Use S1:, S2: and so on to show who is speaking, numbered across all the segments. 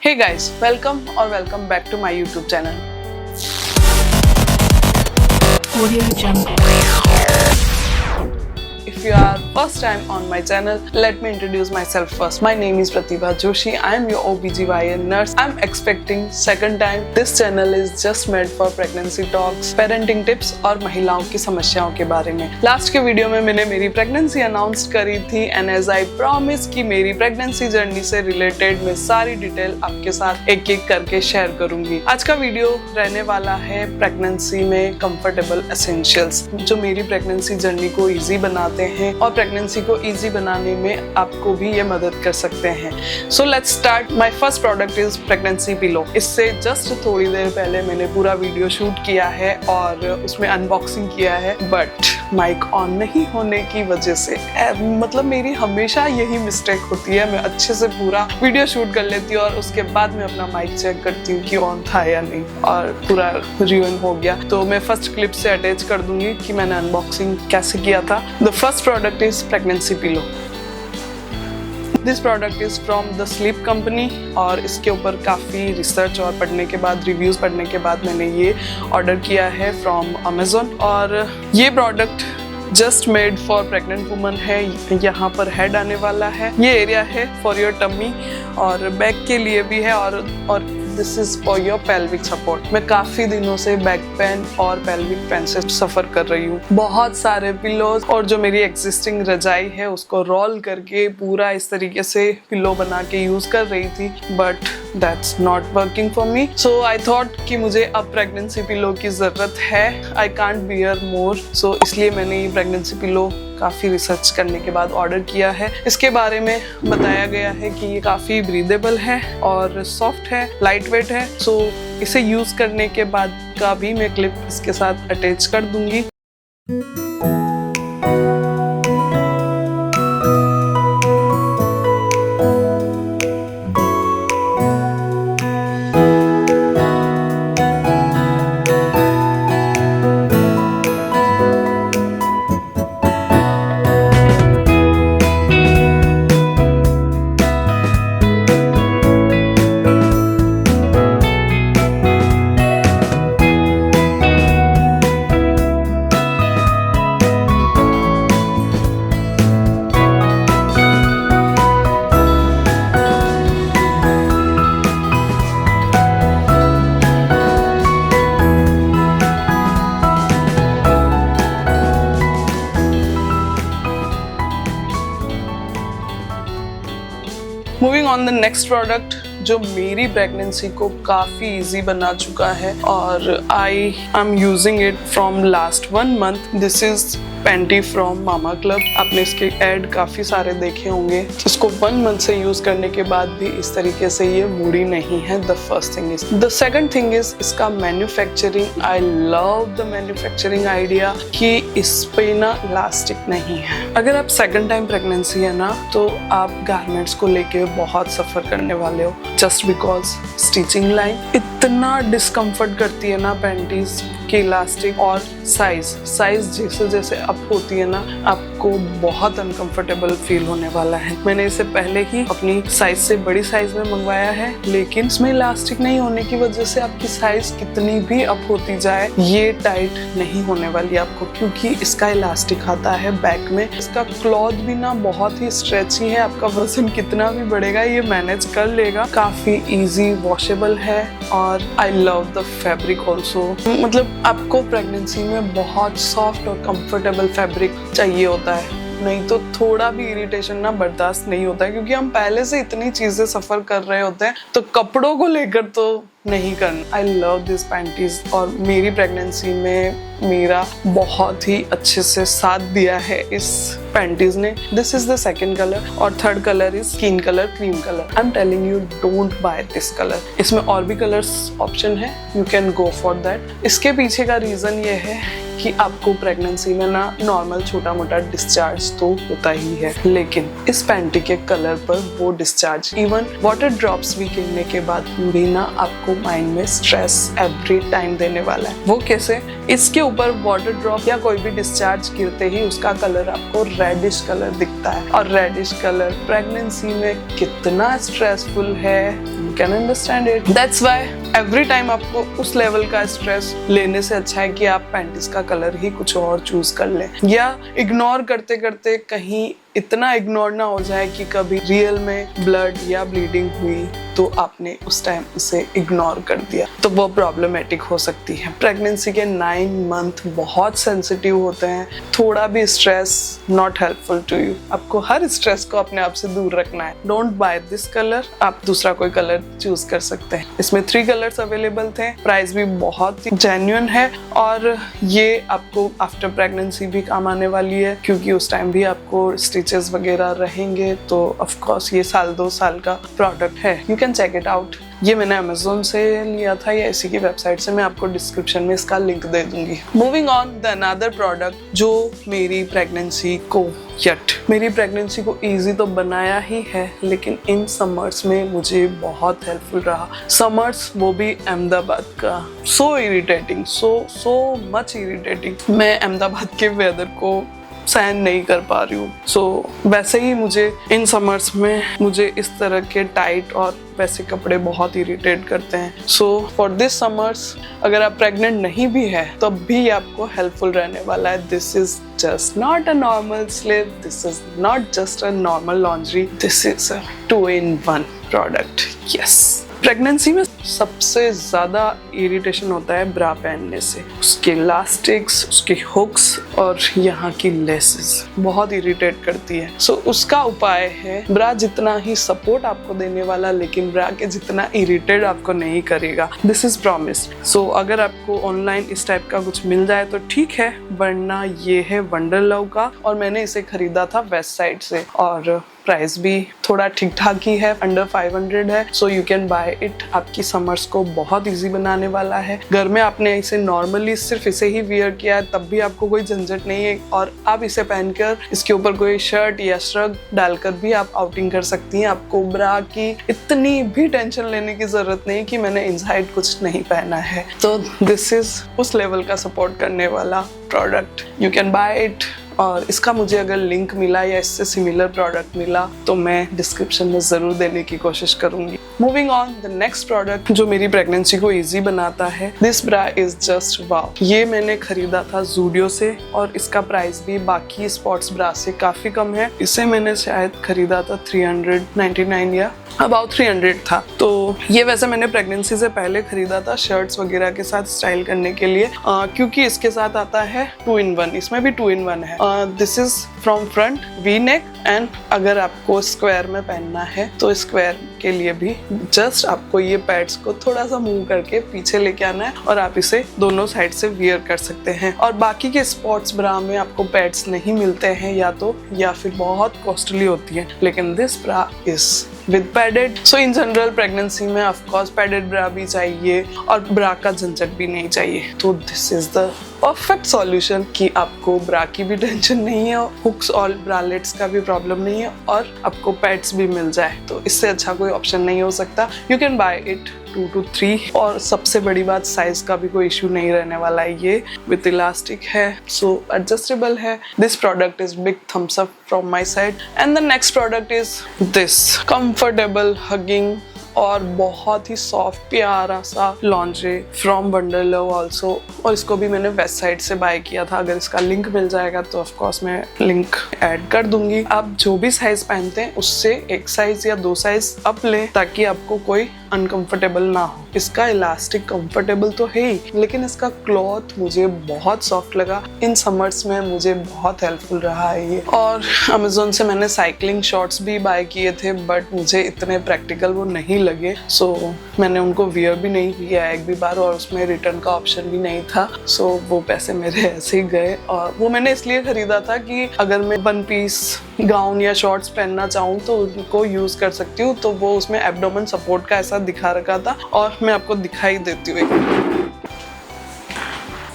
S1: Hey guys, welcome back to my YouTube channel.
S2: Audio Jungle.
S1: If you are first time on my channel, let me introduce myself first. My name is Pratibha Joshi. I am your OBGYN nurse. I am expecting second time. This channel is just made for pregnancy talks, parenting tips और महिलाओं की समस्याओं के बारे में. Last के video में मैंने मेरी प्रेगनेंसी अनाउंस करी थी and as I promise कि मेरी प्रेगनेंसी जर्नी से रिलेटेड मैं सारी डिटेल आपके साथ एक एक करके शेयर करूंगी. आज का वीडियो रहने वाला है प्रेगनेंसी में कंफर्टेबल एसेंशियल्स जो मेरी प्रेगनेंसी जर्नी को इजी बनाते हैं और प्रेगनेंसी को इजी बनाने में आपको भी ये मदद कर सकते हैं. So let's start. My first product is pregnancy pillow. इससे जस्ट थोड़ी देर पहले मैंने पूरा वीडियो शूट किया है और उसमें अनबॉक्सिंग किया है, बट माइक ऑन नहीं होने की वजह से मतलब मेरी हमेशा यही मिस्टेक होती है. मैं अच्छे से पूरा वीडियो शूट कर लेती हूँ और उसके बाद मैं अपना माइक चेक करती हूँ कि ऑन था या नहीं और पूरा रियून हो गया. तो मैं फर्स्ट क्लिप से अटैच कर दूंगी कि मैंने अनबॉक्सिंग कैसे किया था. The first product is pregnancy pillow. This product is from the sleep company और इसके ऊपर काफ़ी रिसर्च और पढ़ने के बाद, रिव्यूज़ पढ़ने के बाद मैंने ये ऑर्डर किया है फ्रॉम अमेजोन. और ये product just made for pregnant woman है. यहाँ पर हेड आने वाला है, ये एरिया है फॉर योर टमी और बैक के लिए भी है और this is for your pelvic support. मैं काफी दिनों से बैक पेन और पेल्विक पेन से सफर कर रही हूँ. बहुत सारे पिलोज और जो मेरी एग्जिस्टिंग रजाई है उसको रोल करके पूरा इस तरीके से पिलो बना के यूज कर रही थी, but that's not working for me. So I thought कि मुझे अब प्रेगनेंसी पिलो की जरूरत है. आई कांट बियर मोर. सो इसलिए मैंने ये प्रेगनेंसी पिलो काफ़ी रिसर्च करने के बाद ऑर्डर किया है. इसके बारे में बताया गया है कि ये काफ़ी ब्रीदेबल है और सॉफ्ट है, लाइट वेट है. सो इसे यूज़ करने के बाद का भी मैं क्लिप इसके साथ अटैच कर दूंगी. Moving on the next product जो मेरी प्रेगनेंसी को काफ़ी इजी बना चुका है और I am using it from last 1 month. This is panty from Mamaclub. आपने इसके ऐड काफ़ी सारे देखे होंगे. इसको 1 मंथ से यूज़ करने के बाद भी इस तरीके से ये मुड़ी नहीं है. The first thing is. The second thing is इसका manufacturing. I love the manufacturing idea कि इस पे ना इलास्टिक नहीं है. अगर आप सेकंड टाइम प्रेगनेंसी है ना तो आप गारमेंट्स को लेके बहुत सफ़र करने वाले हो, जस्ट बिकॉज स्टिचिंग लाइन इतना डिस्कम्फर्ट करती है ना पैंटीज की इलास्टिक. और साइज जैसे जैसे अप होती है ना आपको बहुत अनकंफर्टेबल फील होने वाला है. मैंने इसे पहले ही अपनी साइज से बड़ी साइज में मंगवाया है, लेकिन इसमें इलास्टिक नहीं होने की वजह से आपकी साइज कितनी भी अप होती जाए ये टाइट नहीं होने वाली आपको, क्योंकि इसका इलास्टिक आता है बैक में. इसका क्लॉथ भी ना बहुत ही स्ट्रेची है. आपका वजन कितना भी बढ़ेगा ये मैनेज कर लेगा. काफी इजी वॉशेबल है और आई लव द फैब्रिक ऑल्सो. मतलब आपको प्रेगनेंसी में बहुत सॉफ्ट और कंफर्टेबल फैब्रिक चाहिए होता है, नहीं तो थोड़ा भी इरिटेशन ना बर्दाश्त नहीं होता है, क्योंकि हम पहले से इतनी चीजें सफर कर रहे होते हैं तो कपड़ों को लेकर तो नहीं करना. आई लव दिस पैंटीज और मेरी प्रेगनेंसी में मेरा बहुत ही अच्छे से साथ दिया है इस पैंटीज ने. This is the second colour और third colour is skin colour, cream colour. I am telling you don't buy this colour. इसमें और भी कलर्स ऑप्शन है, you can go for that. इसके पीछे का रीजन ये है कि आपको प्रेगनेंसी में ना नॉर्मल छोटा मोटा डिस्चार्ज तो होता ही है, लेकिन इस पैंटी के कलर पर वो डिस्चार्ज इवन वाटर ड्रॉप्स भी गिरने के बाद भी ना आपको माइंड में स्ट्रेस एवरी टाइम देने वाला है। वो कैसे? इसके ऊपर वाटर ड्रॉप या कोई भी डिस्चार्ज गिरते ही उसका कलर आपको रेडिश कलर दिखता है, और रेडिश कलर प्रेगनेंसी में कितना स्ट्रेसफुल है, you can understand it. That's why every time आपको उस लेवल का स्ट्रेस लेने से अच्छा है कि आप पैंटीज का कलर ही कुछ और चूज कर लें, या इग्नोर करते करते कहीं इतना इग्नोर ना हो जाए कि कभी रियल में ब्लड या ब्लीडिंग हुई तो आपने उस टाइम उसे इग्नोर कर दिया, तो वो प्रॉब्लमेटिक हो सकती है। प्रेगनेंसी के 9 मंथ बहुत सेंसिटिव होते हैं, थोड़ा भी stress not helpful to you. आपको हर स्ट्रेस को अपने आप से दूर रखना है। डोंट बाय दिस कलर, आप दूसरा कोई कलर चूज कर सकते हैं। इसमें 3 कलर्स अवेलेबल थे, प्राइस भी बहुत ही जेन्युइन है, और ये आपको आफ्टर प्रेगनेंसी भी काम आने वाली है, क्योंकि उस टाइम भी आपको स्टिचेस वगैरह रहेंगे, तो ऑफ कोर्स ये 1-2 साल का प्रोडक्ट है। You can check it out. ये मैंने अमेज़न से लिया था या इसी की वेबसाइट से, मैं आपको डिस्क्रिप्शन में इसका लिंक दे दूंगी। Moving on the another product जो मेरी प्रेगनेंसी को इजी तो बनाया ही है, लेकिन इन समर्स में मुझे बहुत हेल्पफुल रहा। समर्स वो भी अहमदाबाद का, so irritating, so much irritating. मैं अहमदाबाद के वेदर को सहन नहीं कर पा रही हूँ। वैसे ही मुझे इन समर्स में मुझे इस तरह के टाइट और वैसे कपड़े बहुत इरिटेट करते हैं। फॉर दिस समर्स अगर आप प्रेग्नेंट नहीं भी है तब भी आपको हेल्पफुल रहने वाला है। This is just not a normal sleeve, this is not just a normal laundry, this is a 2-in-1 product. Yes, pregnancy में सबसे ज्यादा इरिटेशन होता है ब्रा पहनने से, उसके इलास्टिक्स, उसके हुक्स और यहाँ की लेसेस बहुत इरिटेट करती है। उसका उपाय है, ब्रा जितना ही सपोर्ट आपको देने वाला लेकिन ब्रा के जितना इरिटेट आपको नहीं करेगा। This is promised. अगर आपको ऑनलाइन इस टाइप का कुछ मिल जाए तो ठीक है, वरना ये है वंडरलव का, और मैंने इसे खरीदा था वेस्टसाइड से, और प्राइस भी थोड़ा ठीक ठाक ही है, अंडर 500 है। You can buy it. आपकी समर्स को बहुत इजी बनाने वाला है। घर में आपने इसे नॉर्मली सिर्फ इसे ही वियर किया है तब भी आपको कोई झंझट नहीं है, और आप इसे पहनकर इसके ऊपर कोई शर्ट या श्रग डालकर भी आप आउटिंग कर सकती हैं। आपको ब्रा की इतनी भी टेंशन लेने की जरूरत नहीं कि मैंने इनसाइड कुछ नहीं पहना है। तो दिस इज उस लेवल का सपोर्ट करने वाला product. You can buy it, और इसका मुझे अगर लिंक मिला या इससे सिमिलर प्रोडक्ट मिला तो मैं डिस्क्रिप्शन में जरूर देने की कोशिश करूंगी। Moving on the next product जो मेरी प्रेगनेंसी को इजी बनाता है, दिस ब्रा इज जस्ट वाव। ये मैंने खरीदा था ज़ूडियो से, और इसका प्राइस भी बाकी स्पोर्ट्स ब्रा से काफी कम है। इसे मैंने शायद खरीदा था 399 या अबाउट 300 था। तो ये वैसे मैंने प्रेगनेंसी से पहले खरीदा था शर्ट्स वगैरह के साथ स्टाइल करने के लिए, क्योंकि इसके साथ आता है 2-in-1, इसमें भी 2-in-1 है। This is from front V neck, and अगर आपको स्क्वायर में पहनना है तो स्क्वायर के लिए भी जस्ट आपको ये पैड्स को थोड़ा सा मूव करके पीछे लेके आना है, और आप इसे दोनों साइड से वियर कर सकते हैं। और बाकी के स्पोर्ट्स ब्रा में आपको पैड्स नहीं मिलते हैं, या फिर बहुत कॉस्टली होती है, लेकिन this bra is with padded. In general pregnancy में ऑफ कोर्स पैडेड ब्रा भी चाहिए और ब्रा का झंझट भी नहीं चाहिए। तो this is the perfect solution कि आपको ब्रा की भी टेंशन नहीं है, हुक्स और ब्रालेट्स का भी प्रॉब्लम नहीं है, और आपको पैड्स भी मिल जाए। तो इससे अच्छा कोई ऑप्शन नहीं हो सकता। You can buy it 2 to 3, और सबसे बड़ी बात साइज का भी कोई इशू नहीं रहने वाला है। ये विद इलास्टिक है, सो एडजस्टेबल है। This product is big thumbs up from my side. And the next product is this comfortable hugging और बहुत ही सॉफ्ट प्यारा सा लॉन्ड्री फ्रॉम वंडरलव ऑल्सो, और इसको भी मैंने वेस्टसाइड से बाय किया था। अगर इसका लिंक मिल जाएगा तो ऑफ कोर्स मैं लिंक ऐड कर दूंगी। आप जो भी साइज पहनते हैं उससे 1 साइज या 2 साइज अप लें ताकि आपको कोई अनकंफर्टेबल ना हो। इसका इलास्टिक कंफर्टेबल तो है ही, लेकिन इसका क्लॉथ मुझे बहुत सॉफ्ट लगा। इन समर्स में मुझे बहुत हेल्पफुल रहा है ये। और अमेज़न से मैंने साइकिलिंग शॉर्ट्स भी बाय किए थे, बट मुझे इतने प्रैक्टिकल वो नहीं लगे, मैंने उनको वियर भी नहीं किया एक भी बार, और उसमें रिटर्न का ऑप्शन भी नहीं था। वो पैसे मेरे ऐसे ही गए। और वो मैंने इसलिए खरीदा था कि अगर मैं 1 पीस गाउन या शॉर्ट्स पहनना चाहूँ तो उनको यूज कर सकती हूँ। तो वो उसमें एब्डोमेन सपोर्ट का ऐसा दिखा रखा था, और मैं आपको दिखाई देती हूँ।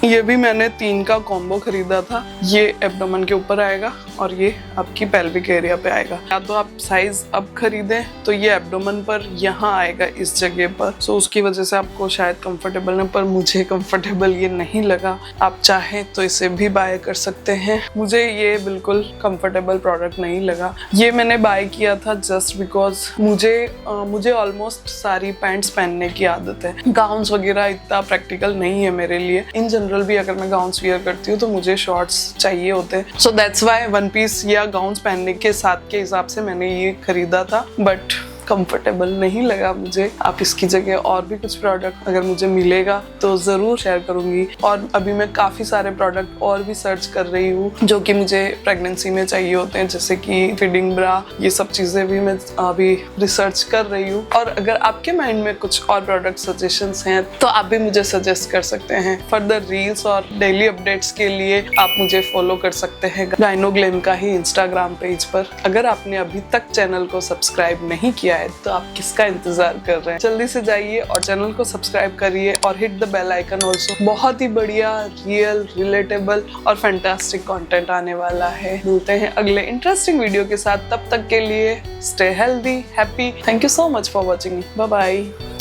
S1: ये भी मैंने 3 का कॉम्बो खरीदा था। ये एब्डोमेन के ऊपर आएगा और ये आपकी पेल्विक एरिया पे आएगा। या तो आप साइज अब खरीदें तो ये एब्डोमेन पर यहाँ आएगा इस जगह पर, सो उसकी वजह से आपको शायद कंफर्टेबल नहीं, पर मुझे कंफर्टेबल ये नहीं लगा। आप चाहें तो इसे भी बाय कर सकते हैं। मुझे ये बिल्कुल कंफर्टेबल प्रोडक्ट नहीं लगा। ये मैंने बाय किया था जस्ट बिकॉज मुझे ऑलमोस्ट सारी पैंट्स पहनने की आदत है। गाउन्स वगैरह इतना प्रैक्टिकल नहीं है मेरे लिए। इन जनरल भी अगर मैं गाउन्स वियर करती हूँ तो मुझे शॉर्ट्स चाहिए होते हैं। So that's why one piece या गाउन्स पहनने के साथ के हिसाब से मैंने ये खरीदा था, बट कंफर्टेबल नहीं लगा मुझे। आप इसकी जगह और भी कुछ प्रोडक्ट अगर मुझे मिलेगा तो ज़रूर शेयर करूँगी। और अभी मैं काफ़ी सारे प्रोडक्ट और भी सर्च कर रही हूँ जो कि मुझे प्रेगनेंसी में चाहिए होते हैं, जैसे कि फीडिंग ब्रा, ये सब चीज़ें भी मैं अभी रिसर्च कर रही हूँ। और अगर आपके माइंड में कुछ और प्रोडक्ट सजेशंस हैं तो आप भी मुझे सजेस्ट कर सकते हैं। फर्दर रील्स और डेली अपडेट्स के लिए आप मुझे फॉलो कर सकते हैं गाइनो ग्लैम का ही इंस्टाग्राम पेज पर। अगर आपने अभी तक चैनल को सब्सक्राइब नहीं किया है तो आप किसका इंतजार कर रहे हैं? जल्दी से जाइए और चैनल को सब्सक्राइब करिए और hit the bell icon also. बहुत ही बढ़िया, रियल, रिलेटेबल और फैंटास्टिक कंटेंट आने वाला है। मिलते हैं अगले इंटरेस्टिंग वीडियो के साथ। तब तक के लिए stay healthy, happy. Thank you so much for watching. Bye bye.